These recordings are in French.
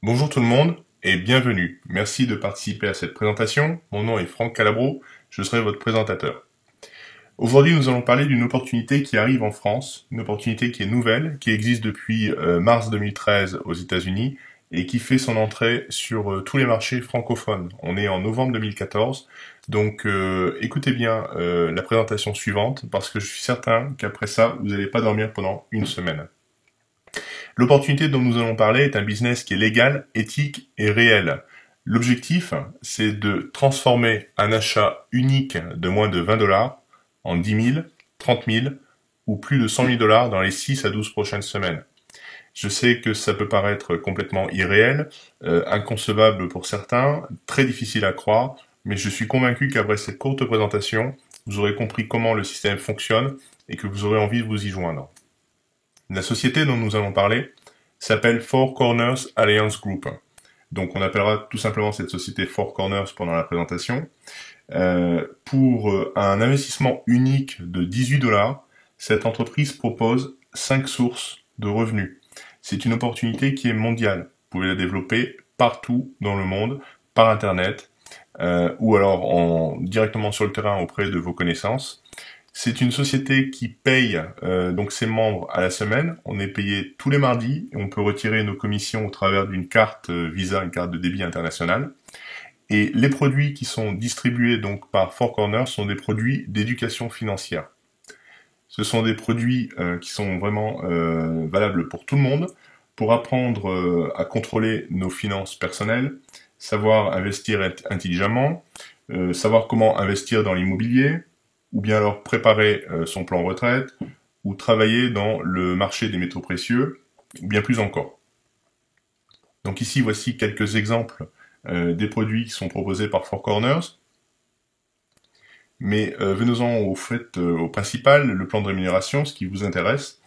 Bonjour tout le monde et bienvenue. Merci de participer à cette présentation. Mon nom est Franck Calabro, je serai votre présentateur. Aujourd'hui, nous allons parler d'une opportunité qui arrive en France, une opportunité qui est nouvelle, qui existe depuis mars 2013 aux États-Unis et qui fait son entrée sur tous les marchés francophones. On est en novembre 2014, donc écoutez bien la présentation suivante parce que je suis certain qu'après ça, vous n'allez pas dormir pendant une semaine. L'opportunité dont nous allons parler est un business qui est légal, éthique et réel. L'objectif, c'est de transformer un achat unique de moins de 20 dollars en 10 000, 30 000 ou plus de 100 000 dollars dans les 6 à 12 prochaines semaines. Je sais que ça peut paraître complètement irréel, inconcevable pour certains, très difficile à croire, mais je suis convaincu qu'après cette courte présentation, vous aurez compris comment le système fonctionne et que vous aurez envie de vous y joindre. La société dont nous allons parler s'appelle Four Corners Alliance Group. Donc on appellera tout simplement cette société Four Corners pendant la présentation. Pour un investissement unique de 18 dollars, cette entreprise propose 5 sources de revenus. C'est une opportunité qui est mondiale. Vous pouvez la développer partout dans le monde, par Internet, ou alors directement sur le terrain auprès de vos connaissances. C'est une société qui paye donc ses membres à la semaine. On est payé tous les mardis et on peut retirer nos commissions au travers d'une carte Visa, une carte de débit international. Et les produits qui sont distribués donc par Four Corners sont des produits d'éducation financière. Ce sont des produits qui sont vraiment valables pour tout le monde, pour apprendre à contrôler nos finances personnelles, savoir investir intelligemment, savoir comment investir dans l'immobilier, ou bien alors préparer son plan retraite, ou travailler dans le marché des métaux précieux, ou bien plus encore. Donc ici, voici quelques exemples des produits qui sont proposés par Four Corners. Mais venons-en au principal, le plan de rémunération, ce qui vous intéresse.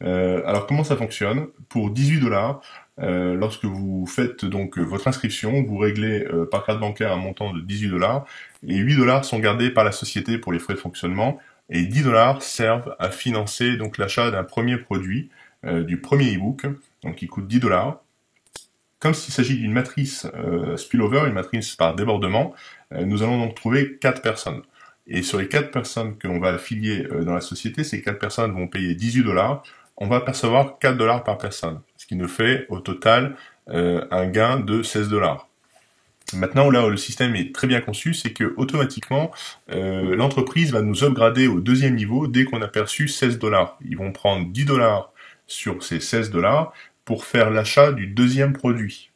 Alors comment ça fonctionne? Pour 18 dollars, lorsque vous faites donc votre inscription, vous réglez par carte bancaire un montant de 18 dollars et 8 dollars sont gardés par la société pour les frais de fonctionnement et 10 dollars servent à financer donc l'achat d'un premier produit, du premier e-book, donc qui coûte 10 dollars. Comme s'il s'agit d'une matrice spillover, une matrice par débordement, nous allons donc trouver 4 personnes. Et sur les 4 personnes que l'on va affilier dans la société, ces 4 personnes vont payer 18 dollars. On va percevoir 4 dollars par personne, ce qui nous fait au total un gain de 16 dollars. Maintenant, là où le système est très bien conçu, c'est que automatiquement, l'entreprise va nous upgrader au deuxième niveau dès qu'on a perçu 16 dollars. Ils vont prendre 10 dollars sur ces 16 dollars pour faire l'achat du deuxième produit.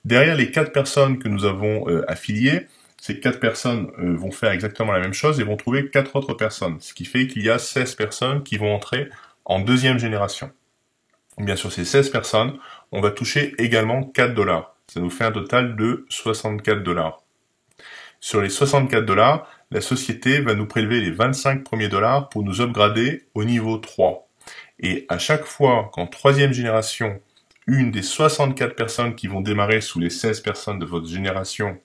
Derrière les 4 personnes que nous avons affiliées, ces 4 personnes vont faire exactement la même chose et vont trouver 4 autres personnes, ce qui fait qu'il y a 16 personnes qui vont entrer en deuxième génération. Et bien sur ces 16 personnes, on va toucher également 4 dollars. Ça nous fait un total de 64 dollars. Sur les 64 dollars, la société va nous prélever les 25 premiers dollars pour nous upgrader au niveau 3. Et à chaque fois qu'en troisième génération, une des 64 personnes qui vont démarrer sous les 16 personnes de votre génération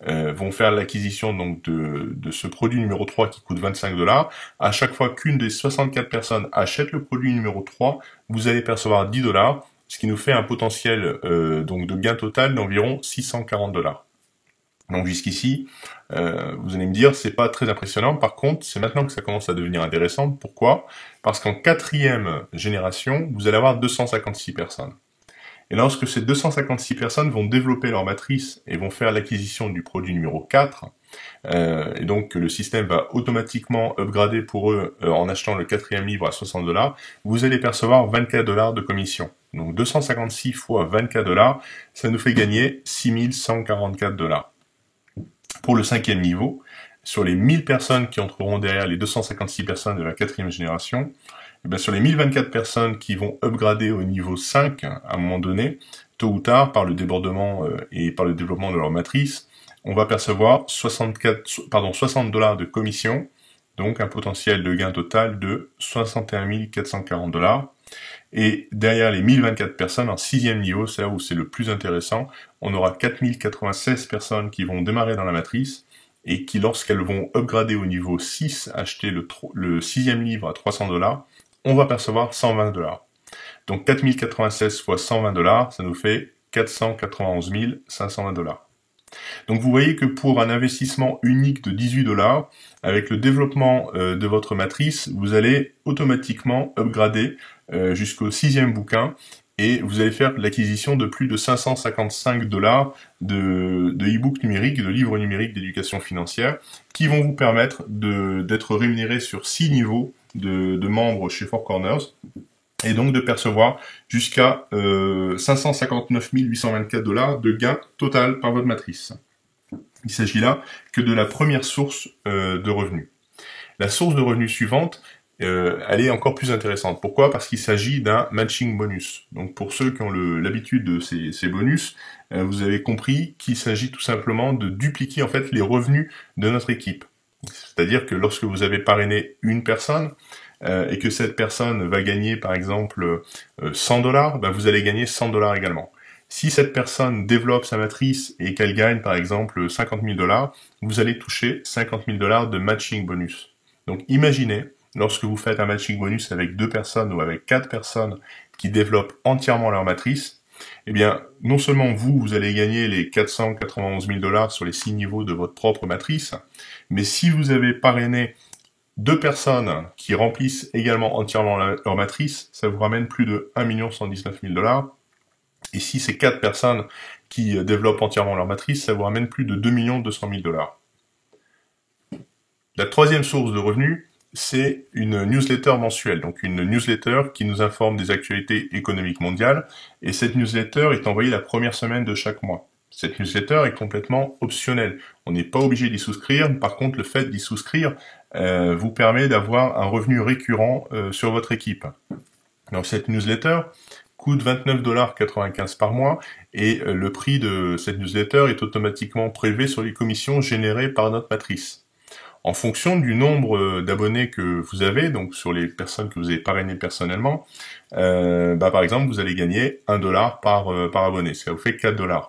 vont faire l'acquisition donc de ce produit numéro 3 qui coûte 25 dollars. À chaque fois qu'une des 64 personnes achète le produit numéro 3, vous allez percevoir 10 dollars, ce qui nous fait un potentiel donc de gain total d'environ 640 dollars. Donc jusqu'ici, vous allez me dire, c'est pas très impressionnant. Par contre, c'est maintenant que ça commence à devenir intéressant. Pourquoi? Parce qu'en quatrième génération, vous allez avoir 256 personnes. Et lorsque ces 256 personnes vont développer leur matrice et vont faire l'acquisition du produit numéro 4, et donc le système va automatiquement upgrader pour eux en achetant le quatrième livre à 60 dollars, vous allez percevoir 24 dollars de commission. Donc 256 fois 24 dollars, ça nous fait gagner 6144 dollars. Pour le cinquième niveau, sur les 1000 personnes qui entreront derrière les 256 personnes de la quatrième génération, et bien sur les 1024 personnes qui vont upgrader au niveau 5 à un moment donné, tôt ou tard, par le débordement et par le développement de leur matrice, on va percevoir 60 dollars de commission, donc un potentiel de gain total de 61 440 dollars. Et derrière les 1024 personnes, en sixième niveau, c'est là où c'est le plus intéressant, on aura 4096 personnes qui vont démarrer dans la matrice, et qui, lorsqu'elles vont upgrader au niveau 6, acheter le sixième livre à 300 dollars, on va percevoir 120 dollars. Donc 4096 fois 120 dollars, ça nous fait 491 520 $. Donc vous voyez que pour un investissement unique de 18 $, avec le développement de votre matrice, vous allez automatiquement upgrader jusqu'au 6e bouquin et vous allez faire l'acquisition de plus de 555 $ de e-books numériques, de livres numériques d'éducation financière, qui vont vous permettre d'être rémunéré sur 6 niveaux de membres chez Four Corners, et donc de percevoir jusqu'à 559 824 $ de gain total par votre matrice. Il s'agit là que de la première source de revenus. La source de revenus suivante, elle est encore plus intéressante. Pourquoi? Parce qu'il s'agit d'un matching bonus. Donc pour ceux qui ont l'habitude de ces bonus, vous avez compris qu'il s'agit tout simplement de dupliquer en fait les revenus de notre équipe. C'est-à-dire que lorsque vous avez parrainé une personne, et que cette personne va gagner par exemple 100 $, ben vous allez gagner 100 $ également. Si cette personne développe sa matrice et qu'elle gagne par exemple 50 000 $, vous allez toucher 50 000 $ de matching bonus. Donc imaginez, lorsque vous faites un matching bonus avec 2 personnes ou avec 4 personnes qui développent entièrement leur matrice, eh bien, non seulement vous allez gagner les 491 000 $ sur les 6 niveaux de votre propre matrice, mais si vous avez parrainé 2 personnes qui remplissent également entièrement leur matrice, ça vous ramène plus de 1 119 000 $. Et si c'est 4 personnes qui développent entièrement leur matrice, ça vous ramène plus de 2 200 000 $. La troisième source de revenus, c'est une newsletter mensuelle, donc une newsletter qui nous informe des actualités économiques mondiales, et cette newsletter est envoyée la première semaine de chaque mois. Cette newsletter est complètement optionnelle. On n'est pas obligé d'y souscrire. Par contre, le fait d'y souscrire vous permet d'avoir un revenu récurrent sur votre équipe. Donc cette newsletter coûte 29,95 $ par mois et le prix de cette newsletter est automatiquement prélevé sur les commissions générées par notre matrice. En fonction du nombre d'abonnés que vous avez, donc sur les personnes que vous avez parrainées personnellement, par exemple, vous allez gagner 1 $ par abonné, ça vous fait 4 $.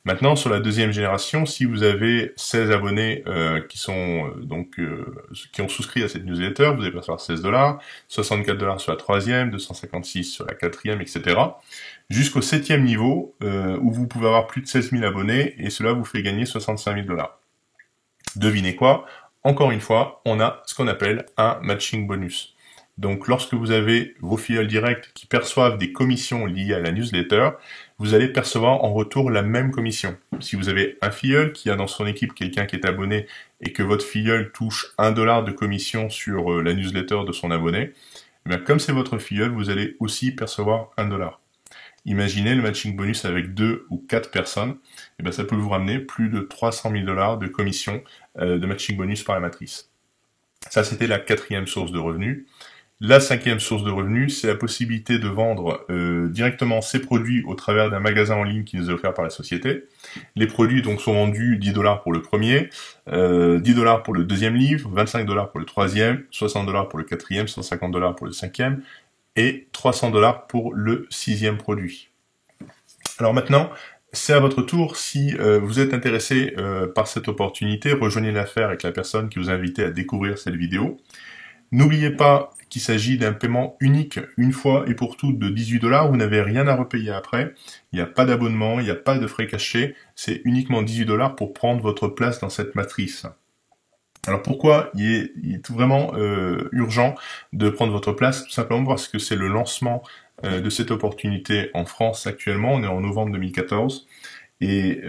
Maintenant, sur la deuxième génération, si vous avez 16 abonnés qui ont souscrit à cette newsletter, vous allez percevoir 16 $, 64 $ sur la troisième, 256 sur la quatrième, etc. Jusqu'au 7e niveau, où vous pouvez avoir plus de 16 000 abonnés, et cela vous fait gagner 65 000 $. Devinez quoi? Encore une fois, on a ce qu'on appelle un matching bonus. Donc lorsque vous avez vos filleuls directs qui perçoivent des commissions liées à la newsletter, vous allez percevoir en retour la même commission. Si vous avez un filleul qui a dans son équipe quelqu'un qui est abonné et que votre filleul touche 1 $ de commission sur la newsletter de son abonné, eh bien, comme c'est votre filleul, vous allez aussi percevoir 1 $. Imaginez le matching bonus avec 2 ou 4 personnes, eh bien, ça peut vous ramener plus de 300 000 $ de commission de matching bonus par la matrice. Ça, c'était la quatrième source de revenus. La cinquième source de revenus, c'est la possibilité de vendre directement ces produits au travers d'un magasin en ligne qui nous est offert par la société. Les produits donc sont vendus 10 $ pour le premier, 10 $ pour le deuxième livre, 25 $ pour le troisième, 60 $ pour le quatrième, 150 $ pour le cinquième et 300 $ pour le sixième produit. Alors maintenant, c'est à votre tour. Si vous êtes intéressé par cette opportunité, rejoignez l'affaire avec la personne qui vous a invité à découvrir cette vidéo. N'oubliez pas qu'il s'agit d'un paiement unique, une fois et pour toutes, de 18 $. Vous n'avez rien à repayer après. Il n'y a pas d'abonnement, il n'y a pas de frais cachés. C'est uniquement 18 $ pour prendre votre place dans cette matrice. Alors pourquoi il est vraiment urgent de prendre votre place? Tout simplement parce que c'est le lancement de cette opportunité en France actuellement. On est en novembre 2014. Et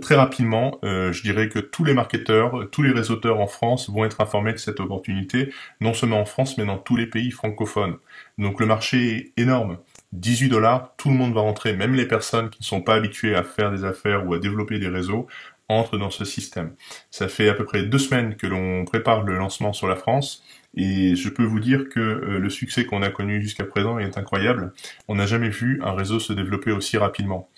très rapidement, je dirais que tous les marketeurs, tous les réseauteurs en France vont être informés de cette opportunité, non seulement en France, mais dans tous les pays francophones. Donc le marché est énorme. 18 $, tout le monde va rentrer, même les personnes qui ne sont pas habituées à faire des affaires ou à développer des réseaux, entrent dans ce système. Ça fait à peu près 2 semaines que l'on prépare le lancement sur la France, et je peux vous dire que le succès qu'on a connu jusqu'à présent est incroyable. On n'a jamais vu un réseau se développer aussi rapidement.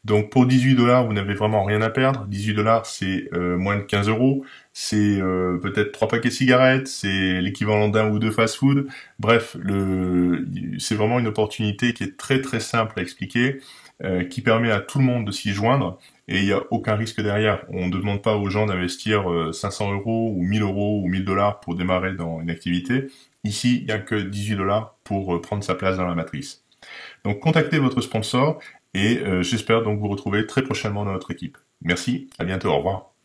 Donc pour 18 $, vous n'avez vraiment rien à perdre. 18 $, c'est moins de 15 €, c'est peut-être 3 paquets de cigarettes, c'est l'équivalent d'un ou deux fast-food. Bref, c'est vraiment une opportunité qui est très très simple à expliquer, qui permet à tout le monde de s'y joindre, et il n'y a aucun risque derrière. On ne demande pas aux gens d'investir 500 € ou 1000 € ou 1000 $ pour démarrer dans une activité. Ici, il n'y a que 18 $ pour prendre sa place dans la matrice. Donc contactez votre sponsor et j'espère donc vous retrouver très prochainement dans notre équipe. Merci, à bientôt, au revoir.